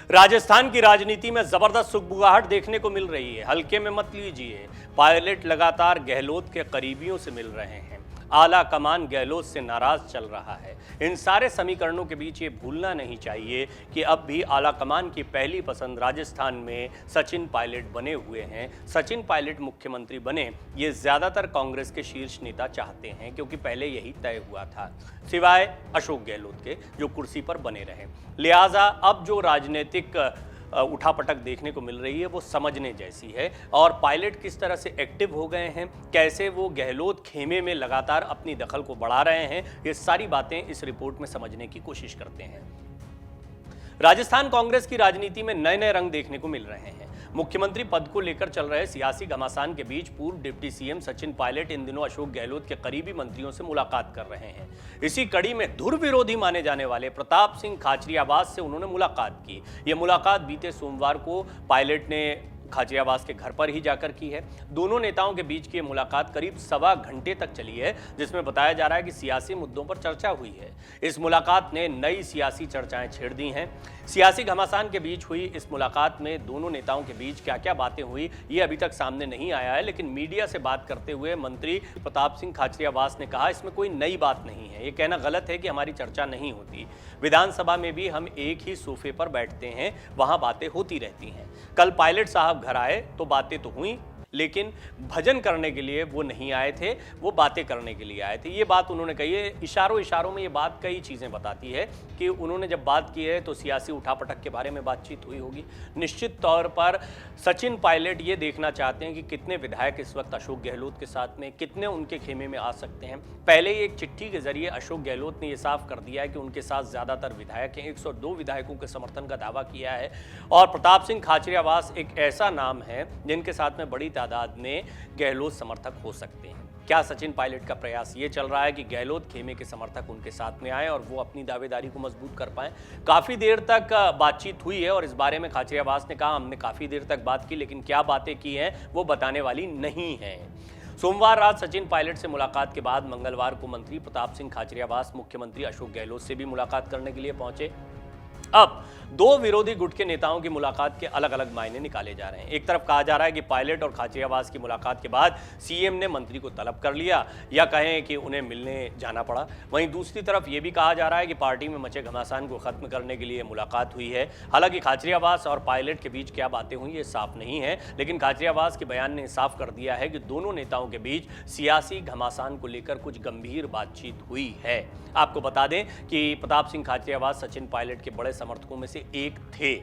राजस्थान की राजनीति में जबरदस्त सुगबुगाहट देखने को मिल रही है। हल्के में मत लीजिए, पायलट लगातार गहलोत के करीबियों से मिल रहे हैं। आला कमान गहलोत से नाराज चल रहा है। इन सारे समीकरणों के बीच ये भूलना नहीं चाहिए कि अब भी आला कमान की पहली पसंद राजस्थान में सचिन पायलट बने हुए हैं। सचिन पायलट मुख्यमंत्री बने, ये ज्यादातर कांग्रेस के शीर्ष नेता चाहते हैं, क्योंकि पहले यही तय हुआ था, सिवाय अशोक गहलोत के जो कुर्सी पर बने रहे। लिहाजा अब जो राजनीतिक उठापटक देखने को मिल रही है वो समझने जैसी है। और पायलट किस तरह से एक्टिव हो गए हैं, कैसे वो गहलोत खेमे में लगातार अपनी दखल को बढ़ा रहे हैं, ये सारी बातें इस रिपोर्ट में समझने की कोशिश करते हैं। राजस्थान कांग्रेस की राजनीति में नए नए रंग देखने को मिल रहे हैं। मुख्यमंत्री पद को लेकर चल रहे सियासी घमासान के बीच पूर्व डिप्टी सीएम सचिन पायलट इन दिनों अशोक गहलोत के करीबी मंत्रियों से मुलाकात कर रहे हैं। इसी कड़ी में धुर विरोधी माने जाने वाले प्रताप सिंह खाचरियावास से उन्होंने मुलाकात की। यह मुलाकात बीते सोमवार को पायलट ने खाचरियावास के घर पर ही जाकर की है। दोनों नेताओं के बीच की मुलाकात करीब सवा घंटे तक चली है, जिसमें बताया जा रहा है कि सियासी मुद्दों पर चर्चा हुई है। इस मुलाकात ने नई सियासी चर्चाएं छेड़ दी हैं। सियासी घमासान के बीच हुई इस मुलाकात में दोनों नेताओं के बीच क्या क्या बातें हुई ये अभी तक सामने नहीं आया है, लेकिन मीडिया से बात करते हुए मंत्री प्रताप सिंह खाचरियावास ने कहा, इसमें कोई नई बात नहीं है। ये कहना गलत है कि हमारी चर्चा नहीं होती। विधानसभा में भी हम एक ही सोफे पर बैठते हैं, वहां बातें होती रहती हैं। कल पायलट साहब घर आए तो बातें तो हुई, लेकिन भजन करने के लिए वो नहीं आए थे, वो बातें करने के लिए आए थे। ये बात उन्होंने कही है। इशारों इशारों में ये बात कई चीज़ें बताती है कि उन्होंने जब बात की है तो सियासी उठापटक के बारे में बातचीत हुई होगी। निश्चित तौर पर सचिन पायलट ये देखना चाहते हैं कि कितने विधायक इस वक्त अशोक गहलोत के साथ में, कितने उनके खेमे में आ सकते हैं। पहले ही एक चिट्ठी के जरिए अशोक गहलोत ने यह साफ कर दिया है कि उनके साथ ज़्यादातर विधायक हैं। 102 विधायकों के समर्थन का दावा किया है। और प्रताप सिंह खाचरियावास एक ऐसा नाम है जिनके साथ में बड़ी तादाद में गहलोत समर्थक हो सकते हैं। क्या सचिन पायलट का प्रयास ये चल रहा है कि गहलोत खेमे के समर्थक उनके साथ में आए और वो अपनी दावेदारी को मजबूत कर पाएं? काफी देर तक बातचीत हुई है और इस बारे में खाचरियावास ने कहा, हमने काफी देर तक बात की, लेकिन क्या बातें की हैं वो बताने वाली नहीं है। सोमवार रात सचिन पायलट से मुलाकात के बाद मंगलवार को मंत्री प्रताप सिंह खाचरियावास मुख्यमंत्री अशोक गहलोत से भी मुलाकात करने के लिए पहुंचे। अब दो विरोधी गुट के नेताओं की मुलाकात के अलग अलग मायने निकाले जा रहे हैं। एक तरफ कहा जा रहा है कि पायलट और खाचरियावास की मुलाकात के बाद सीएम ने मंत्री को तलब कर लिया, या कहें कि उन्हें मिलने जाना पड़ा। वहीं दूसरी तरफ यह भी कहा जा रहा है कि पार्टी में मचे घमासान को खत्म करने के लिए मुलाकात हुई है। हालांकि खाचरियावास और पायलट के बीच क्या बातें हुई ये साफ नहीं है, लेकिन खाचरियावास के बयान ने साफ कर दिया है कि दोनों नेताओं के बीच सियासी घमासान को लेकर कुछ गंभीर बातचीत हुई है। आपको बता दें कि प्रताप सिंह खाचरियावास सचिन पायलट के बड़े समर्थकों में से एक थे।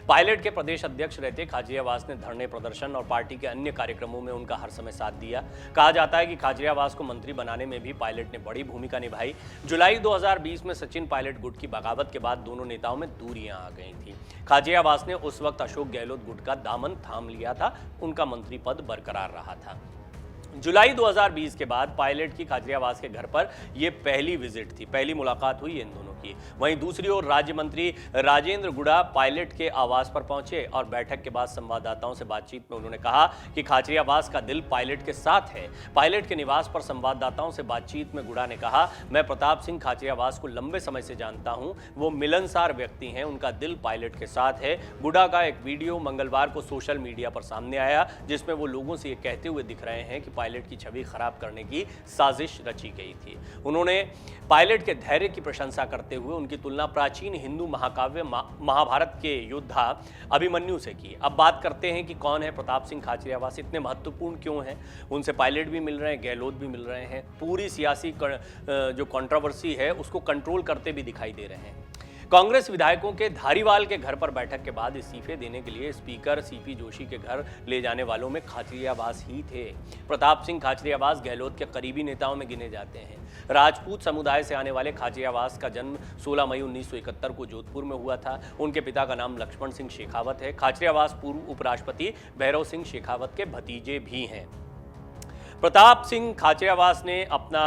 पायलट के प्रदेश अध्यक्ष रहते खाचरियावास ने धरने प्रदर्शन और पार्टी के अन्य कार्यक्रमों में उनका हर समय साथ दिया। कहा जाता है कि खाचरियावास को मंत्री बनाने में भी पायलट ने बड़ी भूमिका निभाई। जुलाई 2020 में सचिन पायलट गुट की बगावत के बाद दोनों नेताओं में दूरियां आ गई थी। खाचरियावास ने उस वक्त अशोक गहलोत गुट का दामन थाम लिया था, उनका मंत्री पद बरकरार रहा था। जुलाई 2020 के बाद पायलट की खाचरियावास के घर पर यह पहली विजिट थी, पहली मुलाकात हुई इन दोनों की। वहीं दूसरी ओर राज्य मंत्री राजेंद्र गुड़ा पायलट के आवास पर पहुंचे और बैठक के बाद संवाददाताओं से बातचीत में उन्होंने कहा कि खाचरियावास का दिल पायलट के साथ है। पायलट के निवास पर संवाददाताओं से बातचीत में गुड़ा ने कहा, मैं प्रताप सिंह खाचरियावास को लंबे समय से जानता हूं, वो मिलनसार व्यक्ति हैं, उनका दिल पायलट के साथ है। गुड़ा का एक वीडियो मंगलवार को सोशल मीडिया पर सामने आया, जिसमें वो लोगों से ये कहते हुए दिख रहे हैं कि पायलट की छवि खराब करने की साजिश रची गई थी। उन्होंने पायलट के धैर्य की प्रशंसा करते हुए उनकी तुलना प्राचीन हिंदू महाकाव्य महाभारत के योद्धा अभिमन्यु से की। अब बात करते हैं कि कौन है प्रताप सिंह खाचरियावास, इतने महत्वपूर्ण क्यों हैं? उनसे पायलट भी मिल रहे हैं, गहलोत भी मिल रहे हैं, पूरी सियासी जो कंट्रोवर्सी है उसको कंट्रोल करते भी दिखाई दे रहे हैं। कांग्रेस विधायकों के धारीवाल के घर पर बैठक के बाद इस्तीफे देने के लिए स्पीकर सीपी जोशी के घर ले जाने वालों में खाचरियावास ही थे। प्रताप सिंह खाचरियावास गहलोत के करीबी नेताओं में गिने जाते हैं। राजपूत समुदाय से आने वाले खाचरियावास का जन्म 16 मई 1971 को जोधपुर में हुआ था। उनके पिता का नाम लक्ष्मण सिंह शेखावत है। खाचरियावास पूर्व उपराष्ट्रपति भैरव सिंह शेखावत के भतीजे भी हैं। प्रताप सिंह खाचरियावास ने अपना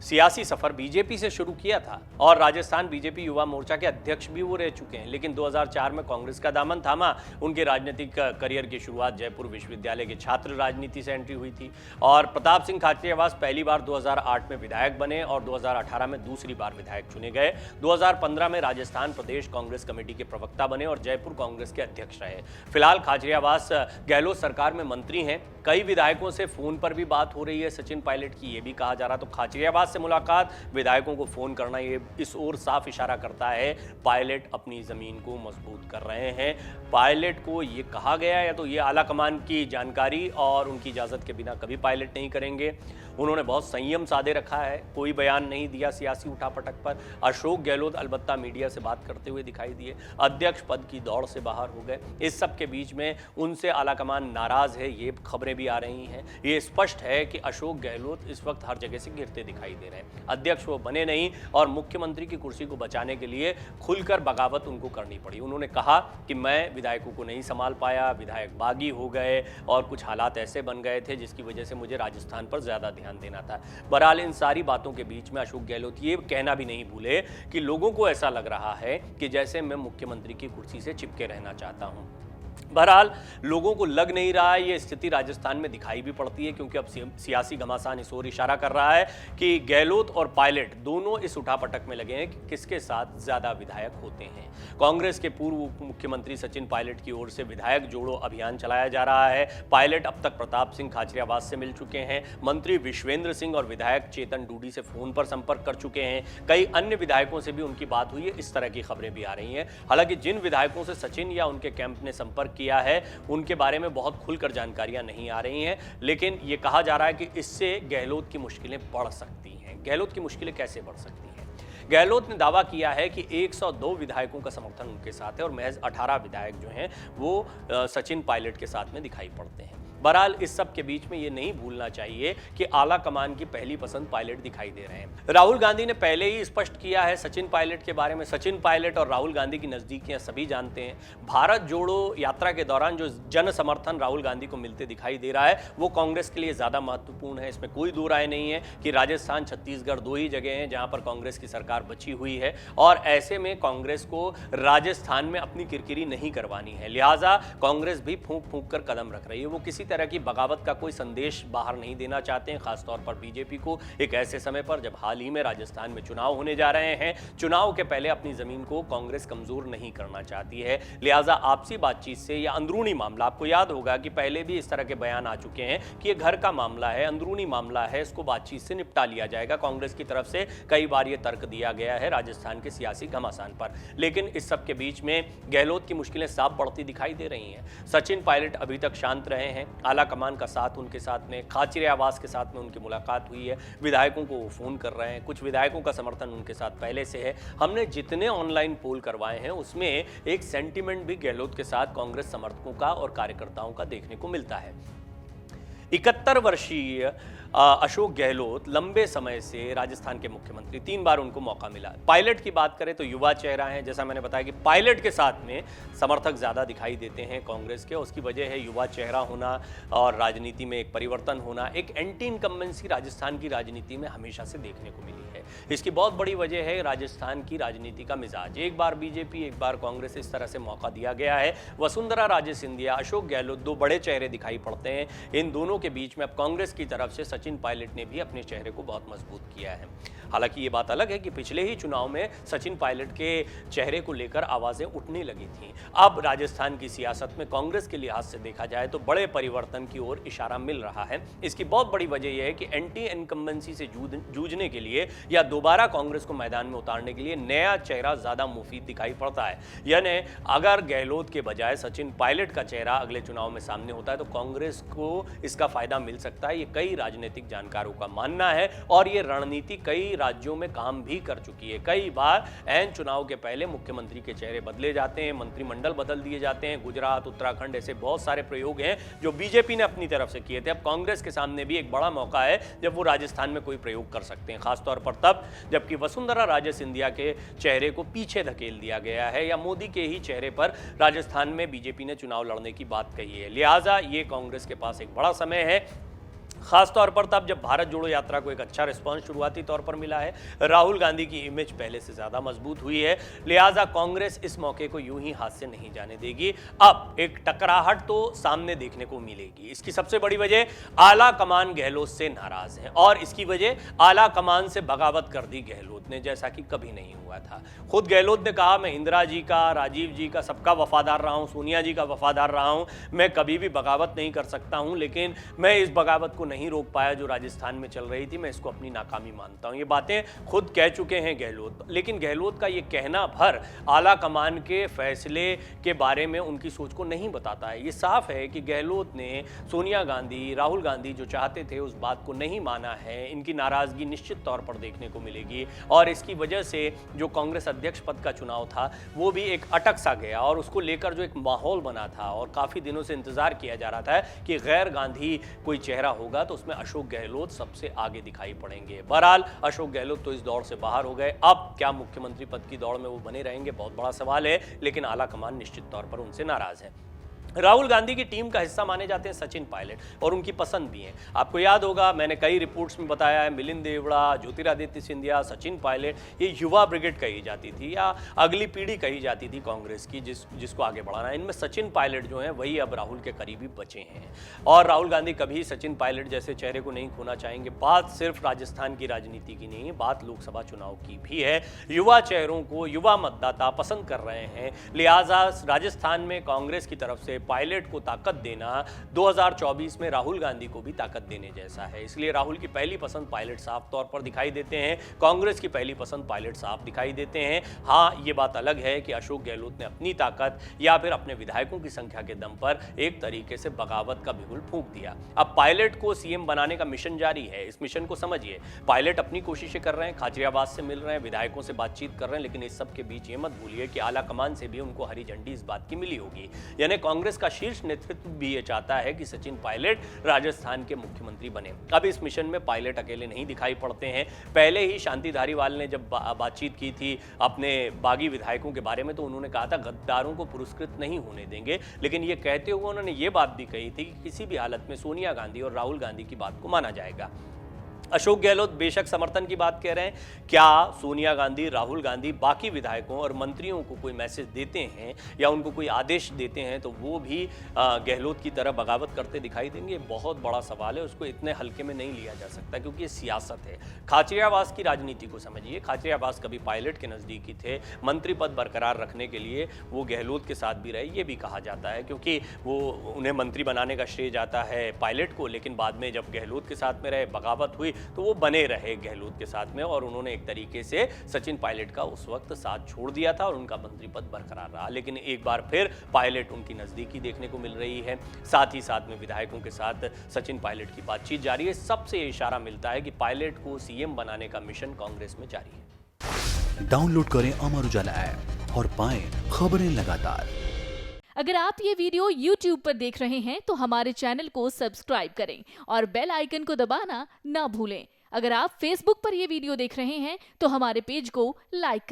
सियासी सफर बीजेपी से शुरू किया था और राजस्थान बीजेपी युवा मोर्चा के अध्यक्ष भी वो रह चुके हैं, लेकिन 2004 में कांग्रेस का दामन थामा। उनके राजनीतिक करियर की शुरुआत जयपुर विश्वविद्यालय के छात्र राजनीति से एंट्री हुई थी और प्रताप सिंह खाचरियावास पहली बार 2008 में विधायक बने और 2018 में दूसरी बार विधायक चुने गए। 2015 में राजस्थान प्रदेश कांग्रेस कमेटी के प्रवक्ता बने और जयपुर कांग्रेस के अध्यक्ष रहे। फिलहाल खाचरियावास गहलोत सरकार में मंत्री हैं। कई विधायकों से फोन पर भी बात हो रही है सचिन पायलट की, ये भी कहा जा रहा। तो खाचरियावास से मुलाकात, विधायकों को फोन करना, ये इस ओर साफ इशारा करता है पायलट अपनी जमीन को मजबूत कर रहे हैं। पायलट को ये कहा गया है, तो ये आला कमान की जानकारी और उनकी इजाजत के बिना कभी पायलट नहीं करेंगे। उन्होंने बहुत संयम साधे रखा है, कोई बयान नहीं दिया सियासी उठापटक पर। अशोक गहलोत अलबत्ता मीडिया से बात करते हुए दिखाई दिए, अध्यक्ष पद की दौड़ से बाहर हो गए। इस सब के बीच में उनसे आला कमान नाराज है, ये खबरें भी आ रही हैं। ये स्पष्ट है कि अशोक गहलोत इस वक्त हर जगह से गिरते दिखाई दे रहे हैं। अध्यक्ष वो बने नहीं और मुख्यमंत्री की कुर्सी को बचाने के लिए खुलकर बगावत उनको करनी पड़ी। उन्होंने कहा कि मैं विधायकों को नहीं संभाल पाया, विधायक बागी हो गए और कुछ हालात ऐसे बन गए थे जिसकी वजह से मुझे राजस्थान पर ज्यादा ध्यान देना था। बहरहाल इन सारी बातों के बीच में अशोक गहलोत ये कहना भी नहीं भूले कि लोगों को ऐसा लग रहा है कि जैसे मैं मुख्यमंत्री की कुर्सी से चिपके रहना चाहता हूं। बहरहाल लोगों को लग नहीं रहा है, ये स्थिति राजस्थान में दिखाई भी पड़ती है क्योंकि अब सियासी घमासान इस ओर इशारा कर रहा है कि गहलोत और पायलट दोनों इस उठापटक में लगे हैं कि किसके साथ ज्यादा विधायक होते हैं। कांग्रेस के पूर्व मुख्यमंत्री सचिन पायलट की ओर से विधायक जोड़ो अभियान चलाया जा रहा है। पायलट अब तक प्रताप सिंह खाचरियावास से मिल चुके हैं, मंत्री विश्वेंद्र सिंह और विधायक चेतन डूडी से फोन पर संपर्क कर चुके हैं, कई अन्य विधायकों से भी उनकी बात हुई है। इस तरह की खबरें भी आ रही हैं। हालांकि जिन विधायकों से सचिन या उनके कैंप ने संपर्क किया है उनके बारे में बहुत खुलकर जानकारियां नहीं आ रही हैं, लेकिन यह कहा जा रहा है कि इससे गहलोत की मुश्किलें बढ़ सकती हैं। गहलोत की मुश्किलें कैसे बढ़ सकती हैं? गहलोत ने दावा किया है कि 102 विधायकों का समर्थन उनके साथ है और महज 18 विधायक जो हैं वो सचिन पायलट के साथ में दिखाई पड़ते हैं। बहरहाल इस सब के बीच में ये नहीं भूलना चाहिए कि आला कमान की पहली पसंद पायलट दिखाई दे रहे हैं। राहुल गांधी ने पहले ही स्पष्ट किया है सचिन पायलट के बारे में। सचिन पायलट और राहुल गांधी की नजदीकियां सभी जानते हैं। भारत जोड़ो यात्रा के दौरान जो जन समर्थन राहुल गांधी को मिलते दिखाई दे रहा है वो कांग्रेस के लिए ज्यादा महत्वपूर्ण है, इसमें कोई दो राय नहीं है कि राजस्थान छत्तीसगढ़ दो ही जगह हैं जहां पर कांग्रेस की सरकार बची हुई है और ऐसे में कांग्रेस को राजस्थान में अपनी किरकिरी नहीं करवानी है। लिहाजा कांग्रेस भी फूंक फूंक कर कदम रख रही है। वो किसी तरह की बगावत का कोई संदेश बाहर नहीं देना चाहते हैं, खासतौर पर बीजेपी को, एक ऐसे समय पर जब हाल ही में राजस्थान में चुनाव होने जा रहे हैं। चुनाव के पहले अपनी जमीन को कांग्रेस कमजोर नहीं करना चाहती है। लिहाजा आपसी बातचीत से या अंदरूनी मामला, आपको याद होगा कि पहले भी इस तरह के बयान आ चुके हैं कि ये घर का मामला है, अंदरूनी मामला है, इसको बातचीत से निपटा लिया जाएगा। कांग्रेस की तरफ से कई बार ये तर्क दिया गया है राजस्थान के सियासी घमासान पर, लेकिन इस सब के बीच में गहलोत की मुश्किलें साफ बढ़ती दिखाई दे रही हैं। सचिन पायलट अभी तक शांत रहे हैं, आला कमान का साथ उनके साथ में, खाचरियावास के साथ में उनकी मुलाकात हुई है, विधायकों को वो फोन कर रहे हैं, कुछ विधायकों का समर्थन उनके साथ पहले से है। हमने जितने ऑनलाइन पोल करवाए हैं उसमें एक सेंटीमेंट भी गहलोत के साथ कांग्रेस समर्थकों का और कार्यकर्ताओं का देखने को मिलता है। 71 वर्षीय अशोक गहलोत लंबे समय से राजस्थान के मुख्यमंत्री, 3 बार उनको मौका मिला। पायलट की बात करें तो युवा चेहरा है, जैसा मैंने बताया कि पायलट के साथ में समर्थक ज़्यादा दिखाई देते हैं कांग्रेस के। उसकी वजह है युवा चेहरा होना और राजनीति में एक परिवर्तन होना। एक एंटी इनकम्बेंसी राजस्थान की राजनीति में हमेशा से देखने को मिली है। इसकी बहुत बड़ी वजह है राजस्थान की राजनीति का मिजाज, एक बार बीजेपी एक बार कांग्रेस, इस तरह से मौका दिया गया है। वसुंधरा राजे सिंधिया, अशोक गहलोत, 2 बड़े चेहरे दिखाई पड़ते हैं। इन दोनों के बीच में अब कांग्रेस की तरफ से सचिन पायलट ने भी अपने चेहरे को बहुत मजबूत किया है। हालांकि ये बात अलग है कि पिछले ही चुनाव में सचिन पायलट के चेहरे को लेकर आवाजें उठने लगी थीं। अब राजस्थान की सियासत में कांग्रेस के लिहाज से देखा जाए तो बड़े परिवर्तन की ओर इशारा मिल रहा है। इसकी बहुत बड़ी वजह यह है कि एंटी इनकम्बेंसी से जूझने के लिए या दोबारा कांग्रेस को मैदान में उतारने के लिए नया चेहरा ज्यादा मुफीद दिखाई पड़ता है। यानी अगर गहलोत के बजाय सचिन पायलट का चेहरा अगले चुनाव में सामने होता है तो कांग्रेस को इसका फायदा मिल सकता है। ये कई राजनीतिक जानकारों का मानना है और ये रणनीति कई राज्यों में काम भी कर चुकी है। कई बार ऐन चुनाव के पहले मुख्यमंत्री के चेहरे बदले जाते हैं, मंत्रिमंडल बदल दिए जाते हैं। गुजरात, उत्तराखंड, ऐसे बहुत सारे प्रयोग हैं जो बीजेपी ने अपनी तरफ से किए थे। अब कांग्रेस के सामने भी एक बड़ा मौका है जब वो राजस्थान में कोई प्रयोग कर सकते हैं, खासतौर पर तब जबकि वसुंधरा राजे सिंधिया के चेहरे को पीछे धकेल दिया गया है या मोदी के ही चेहरे पर राजस्थान में बीजेपी ने चुनाव लड़ने की बात कही है। लिहाजा ये कांग्रेस के पास एक बड़ा समय है। खासतौर पर तब जब भारत जोड़ो यात्रा को एक अच्छा रिस्पांस शुरुआती तौर पर मिला है। राहुल गांधी की इमेज पहले से ज्यादा मजबूत हुई है, लिहाजा कांग्रेस इस मौके को यूं ही हाथ से नहीं जाने देगी। अब एक टकराहट तो सामने देखने को मिलेगी। इसकी सबसे बड़ी वजह आला कमान गहलोत से नाराज है और इसकी वजह आला कमान से बगावत कर दी गहलोत ने, जैसा कि कभी नहीं हुआ था। खुद गहलोत ने कहा, मैं इंदिरा जी का, राजीव जी का, सबका वफादार रहा हूं, सोनिया जी का वफादार रहा हूं, मैं कभी भी बगावत नहीं कर सकता हूं, लेकिन मैं इस बगावत को नहीं रोक पाया जो राजस्थान में चल रही थी, मैं इसको अपनी नाकामी मानता हूं। ये बातें खुद कह चुके हैं गहलोत, लेकिन गहलोत का ये कहना भर आला कमान के फैसले के बारे में उनकी सोच को नहीं बताता है। ये साफ है कि गहलोत ने सोनिया गांधी, राहुल गांधी जो चाहते थे उस बात को नहीं माना है। इनकी नाराजगी निश्चित तौर पर देखने को मिलेगी और इसकी वजह से जो कांग्रेस अध्यक्ष पद का चुनाव था वो भी एक अटक सा गया और उसको लेकर जो एक माहौल बना था और काफी दिनों से इंतजार किया जा रहा था कि गैर गांधी कोई चेहरा होगा तो उसमें अशोक गहलोत सबसे आगे दिखाई पड़ेंगे। बहरहाल अशोक गहलोत तो इस दौड़ से बाहर हो गए। अब क्या मुख्यमंत्री पद की दौड़ में वो बने रहेंगे, बहुत बड़ा सवाल है, लेकिन आला कमान निश्चित तौर पर उनसे नाराज है। राहुल गांधी की टीम का हिस्सा माने जाते हैं सचिन पायलट और उनकी पसंद भी है। आपको याद होगा, मैंने कई रिपोर्ट्स में बताया है, मिलिंद देवड़ा, ज्योतिरादित्य सिंधिया, सचिन पायलट, ये युवा ब्रिगेड कही जाती थी या अगली पीढ़ी कही जाती थी कांग्रेस की, जिसको आगे बढ़ाना है। इनमें सचिन पायलट जो हैं वही अब राहुल के करीबी बचे हैं और राहुल गांधी कभी सचिन पायलट जैसे चेहरे को नहीं खोना चाहेंगे। बात सिर्फ राजस्थान की राजनीति की नहीं है, बात लोकसभा चुनाव की भी है। युवा चेहरों को युवा मतदाता पसंद कर रहे हैं, लिहाजा राजस्थान में कांग्रेस की तरफ से पायलट को ताकत देना 2024 में राहुल गांधी को भी ताकत देने जैसा है। इसलिए राहुल की पहली पसंद पायलट साफ तौर पर दिखाई देते हैं, कांग्रेस की पहली पसंद पायलट साफ दिखाई देते हैं। हाँ, ये बात अलग है कि अशोक गहलोत ने अपनी ताकत या फिर अपने विधायकों की संख्या के दम पर एक तरीके से बगावत का बिगुल फूंक दिया। अब पायलट को सीएम बनाने का मिशन जारी है। इस मिशन को समझिए, पायलट अपनी कोशिशें कर रहे हैं, खाचरियावाद से मिल रहे हैं, विधायकों से बातचीत कर रहे हैं, लेकिन इस सब के बीच ये मत भूलिए कि आला कमान से भी उनको हरी झंडी इस बात की मिली होगी। यानी कांग्रेस का शीर्ष नेतृत्व भी ये चाहता है कि सचिन पायलट राजस्थान के मुख्यमंत्री बने। अब इस मिशन में पायलट अकेले नहीं दिखाई पड़ते हैं। पहले ही शांति धारीवाल ने जब बातचीत की थी अपने बागी विधायकों के बारे में तो उन्होंने कहा था गद्दारों को पुरस्कृत नहीं होने देंगे, लेकिन ये कहते हुए उन्होंने ये बात भी कही थी कि किसी भी हालत में सोनिया गांधी और राहुल गांधी की बात को माना जाएगा। अशोक गहलोत बेशक समर्थन की बात कह रहे हैं, क्या सोनिया गांधी, राहुल गांधी बाकी विधायकों और मंत्रियों को कोई मैसेज देते हैं या उनको कोई आदेश देते हैं तो वो भी गहलोत की तरह बगावत करते दिखाई देंगे? बहुत बड़ा सवाल है, उसको इतने हल्के में नहीं लिया जा सकता क्योंकि ये सियासत है। खाचरियावास की राजनीति को समझिए, खाचरियावास कभी पायलट के नज़दीकी थे, मंत्री पद बरकरार रखने के लिए वो गहलोत के साथ भी रहे, ये भी कहा जाता है, क्योंकि वो उन्हें मंत्री बनाने का श्रेय जाता है पायलट को, लेकिन बाद में जब गहलोत के साथ में रहे, बगावत हुई तो वो बने रहे गहलोत के साथ में और उन्होंने एक तरीके से सचिन पायलट का उस वक्त साथ छोड़ दिया था और उनका मंत्री पद बरकरार रहा। लेकिन एक बार फिर पायलट उनकी नज़दीकी देखने को मिल रही है, साथ ही साथ में विधायकों के साथ सचिन पायलट की बातचीत जारी है। सबसे इशारा मिलता है कि पायलट को सीएम बनाने का मिशन कांग्रेस में जारी है। डाउनलोड करें अमर उजाला ऐप और पाएं खबरें लगातार। अगर आप ये वीडियो YouTube पर देख रहे हैं तो हमारे चैनल को सब्सक्राइब करें और बेल आइकन को दबाना ना भूलें। अगर आप Facebook पर ये वीडियो देख रहे हैं तो हमारे पेज को लाइक करें।